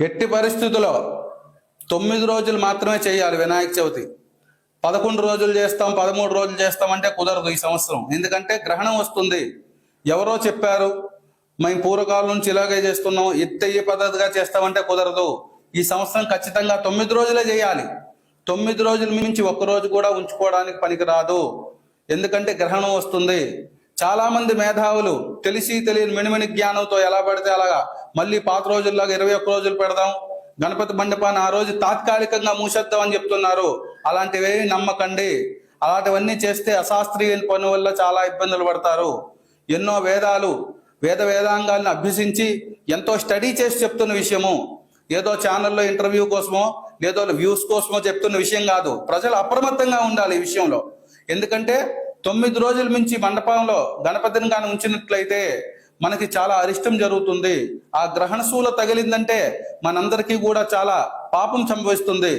ఎట్టి పరిస్థితుల్లో 9 రోజులు మాత్రమే చేయాలి వినాయక చవితి. 11 రోజులు చేస్తాం, 13 రోజులు చేస్తాం అంటే కుదరదు ఈ సంవత్సరం. ఎందుకంటే గ్రహణం వస్తుంది. ఎవరో చెప్పారు, మేము పూర్వకాలం నుంచి ఇలాగే చేస్తున్నాం, ఈ పద్ధతిగా చేస్తామంటే కుదరదు. ఈ సంవత్సరం ఖచ్చితంగా 9 రోజులే చేయాలి. 9 రోజుల మించి ఒక్క రోజు కూడా ఉంచుకోవడానికి పనికిరాదు. ఎందుకంటే గ్రహణం వస్తుంది. చాలా మంది మేధావులు తెలిసి తెలియని మిణిమిణి జ్ఞానంతో ఎలా పడితే అలాగా మళ్ళీ పాత రోజుల్లాగా 21 రోజులు పెడదాం, గణపతి మండపాన్ని ఆ రోజు తాత్కాలికంగా మూసేద్దాం అని చెప్తున్నారు. అలాంటివేవి నమ్మకండి. అలాంటివన్నీ చేస్తే అశాస్త్రీయ పని వల్ల చాలా ఇబ్బందులు పడతారు. ఎన్నో వేదాంగాలను అభ్యసించి ఎంతో స్టడీ చేసి చెప్తున్న విషయము. ఏదో ఛానల్లో ఇంటర్వ్యూ కోసమో లేదో వ్యూస్ కోసమో చెప్తున్న విషయం కాదు. ప్రజలు అప్రమత్తంగా ఉండాలి ఈ విషయంలో. ఎందుకంటే 9 రోజుల మించి మండపంలో గణపతిని కానీ ఉంచినట్లయితే మనకి చాలా అరిష్టం జరుగుతుంది. ఆ గ్రహణ శూల తగిలిందంటే మనందరికీ కూడా చాలా పాపం సంభవిస్తుంది.